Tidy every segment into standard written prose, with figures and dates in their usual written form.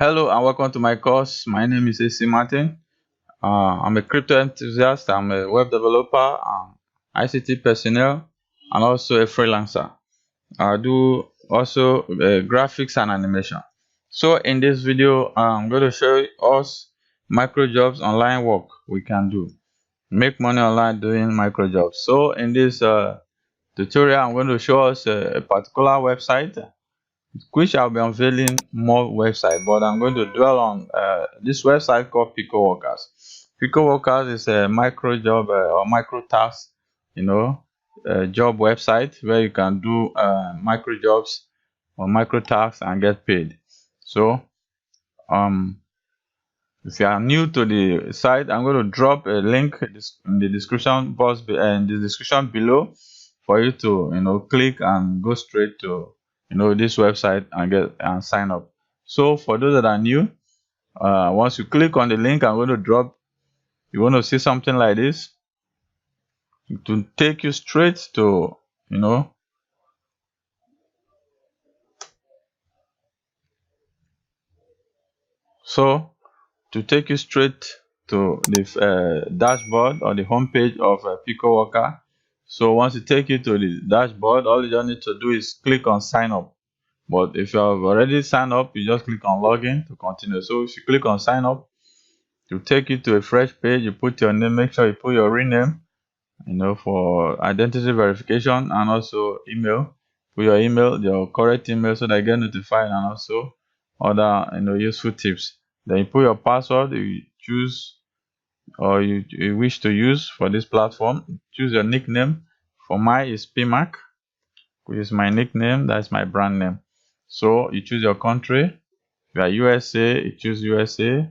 Hello and welcome to my course. My name is AC Martin. I'm a crypto enthusiast. I'm a web developer, ICT personnel, and also a freelancer. I do also graphics and animation. So in this video, I'm going to show us micro jobs online work we can do. Make money online doing micro jobs. So in this tutorial, I'm going to show us a particular website which I'll be unveiling more website, but I'm going to dwell on this website called Picoworkers. Picoworkers is a micro job or micro task, job website where you can do micro jobs or micro tasks and get paid. So, if you are new to the site, I'm going to drop a link in the description box and the description below for you to click and go straight to this website and sign up. So for those that are new, once you click on the link I'm going to drop, you want to see something like this to take you straight to so to take you straight to the dashboard or the home page of Picoworker. So once it take you to the dashboard, all you just need to do is click on sign up. But if you have already signed up, you just click on login to continue. So if you click on sign up, it will take you to a fresh page. You put your name, make sure you put your real name, for identity verification, and also email. Put your email, your correct email, so that you get notified, and also other useful tips. Then you put your password you choose or you wish to use for this platform. Choose your nickname. For mine is PMAC, which is my nickname. That's my brand name. So you choose your country. If you are USA, you choose USA,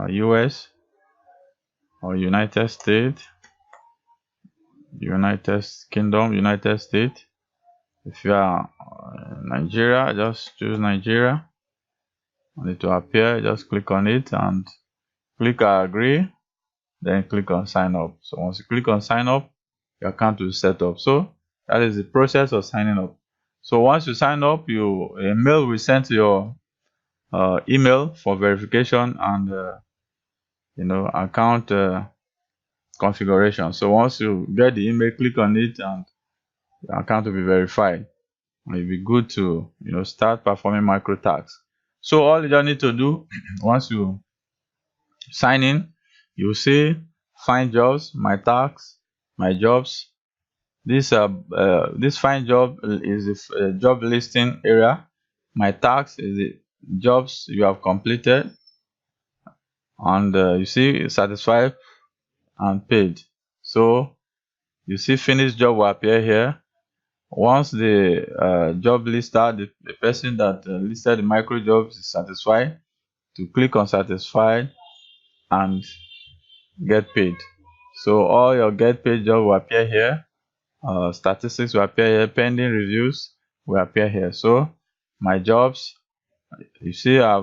US or United States, United Kingdom, United States. If you are Nigeria, just choose Nigeria. And it will appear. Just click on it and click agree. Then click on sign up. So once you click on sign up, your account will set up. So that is the process of signing up. So once you sign up, a mail will send to your email for verification and account configuration. So once you get the email, click on it and your account will be verified. And you'll be good to start performing micro tasks. So all you just need to do once you sign in, you see find jobs, my tasks, my jobs. This find job is a job listing area. My tasks is the jobs you have completed, and you see satisfied and paid. So you see finished job will appear here. Once the job lister, the person that listed the micro jobs is satisfied, to click on satisfied and get paid. So all your get paid job will appear here. Statistics will appear here. Pending reviews will appear here. So my jobs, you see I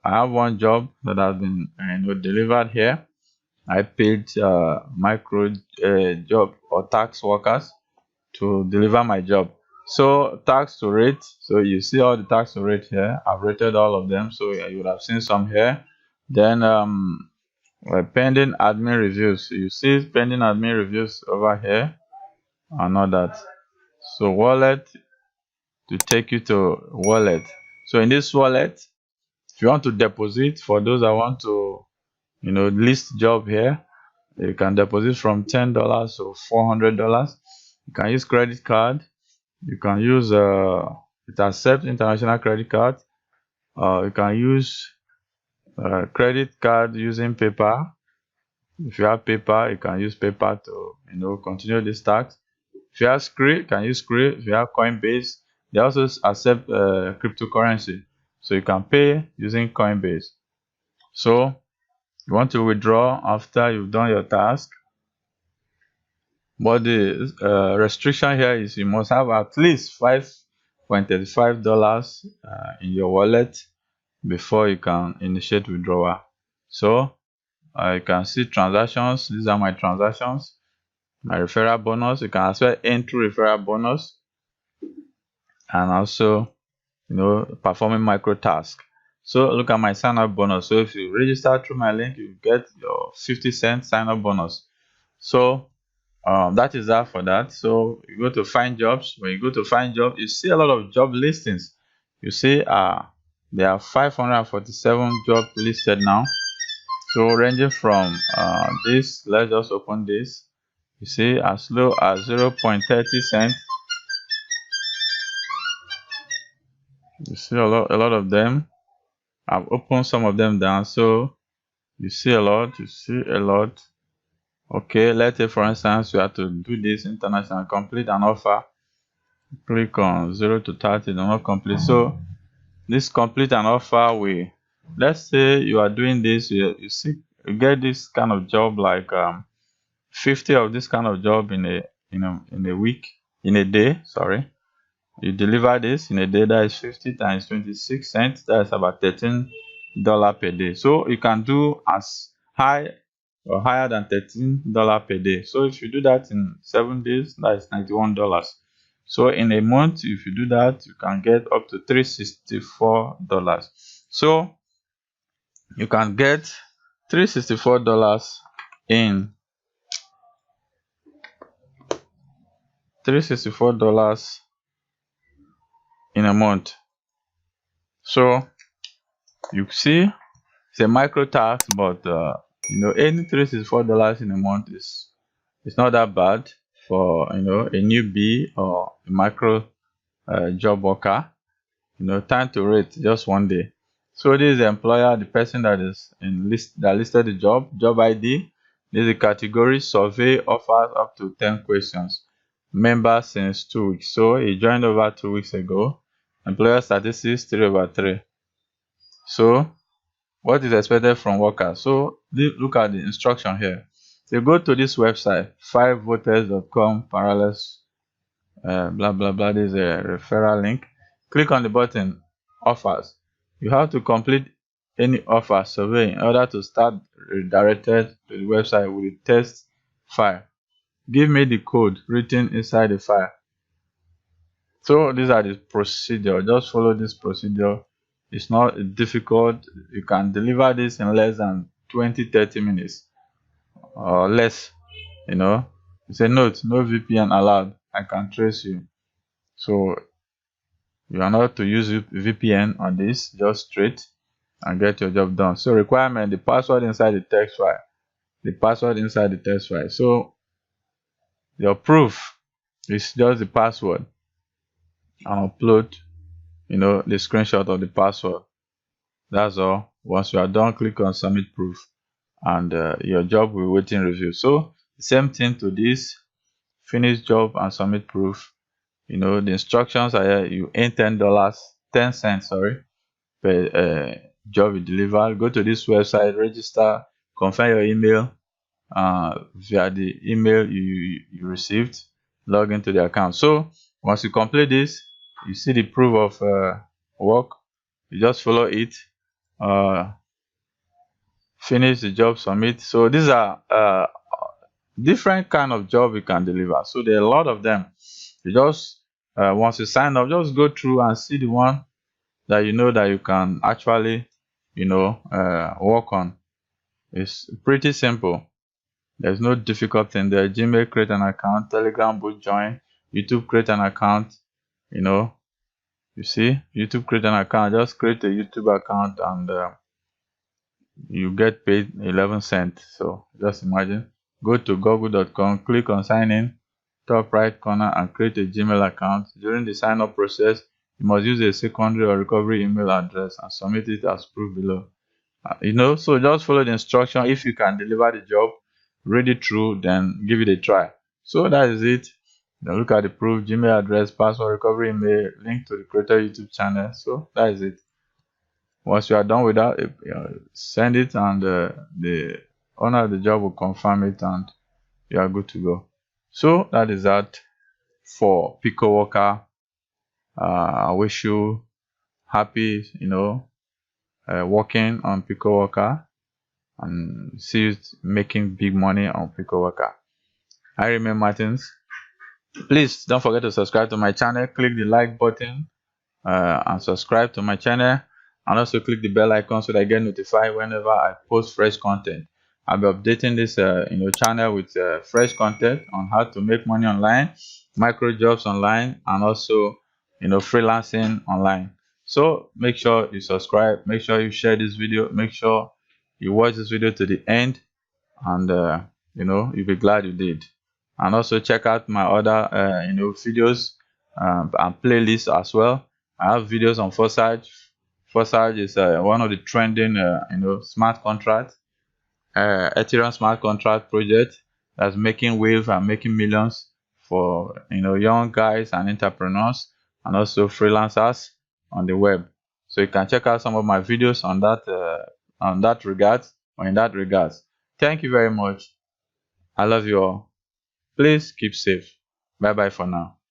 have one job that has been delivered here. I paid micro job or tax workers to deliver my job. So tax to rate, so you see all the tax to rate here. I've rated all of them, so you would have seen some here. Then pending admin reviews, you see pending admin reviews over here and all that. So wallet, to take you to wallet. So in this wallet, if you want to deposit, for those that want to list job here, you can deposit from $10 to $400. You can use credit card. You can use it accepts international credit card. You can use credit card using PayPal. If you have PayPal, you can use PayPal to continue this task. If you have Skrill, you can use Skrill. If you have Coinbase, they also accept cryptocurrency, so you can pay using Coinbase. So you want to withdraw after you've done your task, but the restriction here is you must have at least $5.35 in your wallet before you can initiate withdrawal. So you can see transactions. These are my transactions. My referral bonus, you can as well enter referral bonus, and also performing micro task. So look at my sign up bonus. So if you register through my link, you get your 50-cent sign up bonus. So that is that for that. So you go to find jobs. When you go to find job, you see a lot of job listings. You see there are 547 jobs listed now. So ranging from this, let's just open this. You see as low as 0.30 cents. You see a lot of them. I've opened some of them down. So you see a lot. Okay, let's say for instance you have to do this international, complete an offer. Click on 0 to 30, do not complete. So this complete an offer, let's say you are doing this, you get this kind of job, like 50 of this kind of job in a week, in a day, sorry. You deliver this in a day, that is 50 times 26 cents, that's about $13 per day. So you can do as high or higher than $13 per day. So if you do that in 7 days, that is $91. So in a month, if you do that, you can get up to $364. So you can get $364 in a month. So you see it's a micro tax, but any $364 in a month is not that bad for a newbie or a micro job worker. Time to rate just 1 day. So this is the employer, the person that is that listed the job ID. This is the category: survey, offers up to 10 questions. Member since 2 weeks. So he joined over 2 weeks ago. Employer statistics 3/3. So what is expected from workers? So look at the instruction here. You go to this website, 5voters.com parallels blah blah blah. This is a referral link. Click on the button offers. You have to complete any offer survey in order to start redirected to the website with the test file. Give me the code written inside the file. So these are the procedure. Just follow this procedure. It's not difficult. You can deliver this in less than 20-30 minutes or less. It's a note: no VPN allowed. I can trace you. So you are not to use VPN on this, just straight and get your job done. So requirement: the password inside the text file. So your proof is just the password, and upload the screenshot of the password. That's all. Once you are done, click on submit proof, and your job will wait in review. So the same thing to this: finish job and submit proof. The instructions are here. You earn $10 per job you deliver. Go to this website, register, confirm your email via the email you received, log into the account. So once you complete this, you see the proof of work. You just follow it, finish the job, submit. So these are different kind of job you can deliver. So there are a lot of them. You just once you sign up, just go through and see the one that that you can actually work on. It's pretty simple. There's no difficult thing there. Gmail, create an account. Telegram, boot, join. YouTube, create an account. You see, YouTube, create an account. Just create a YouTube account and you get paid 11 cents. So just imagine. Go to google.com, click on sign in, top right corner, and create a Gmail account. During the sign up process, you must use a secondary or recovery email address and submit it as proof below. So just follow the instruction. If you can deliver the job, read it through, then give it a try. So that is it. Then look at the proof: Gmail address, password, recovery email, link to the creator YouTube channel. So that is it. Once you are done with that, send it, and the owner of the job will confirm it, and you are good to go. So that is that for Picoworker. I wish you happy working on Picoworker, and see you making big money on Picoworker. I remain Martins. Please don't forget to subscribe to my channel. Click the like button and subscribe to my channel. and also click the bell icon so that I get notified whenever I post fresh content. I'll be updating this channel with fresh content on how to make money online, micro jobs online, and also freelancing online. So make sure you subscribe, make sure you share this video, make sure you watch this video to the end, and you'll be glad you did. And also check out my other videos and playlists as well. I have videos on Forsage. Forsage is one of the trending smart contract Ethereum smart contract project that's making wave and making millions for young guys and entrepreneurs and also freelancers on the web. So you can check out some of my videos on that regards or in that regards. Thank you very much. I love you all. Please keep safe. Bye bye for now.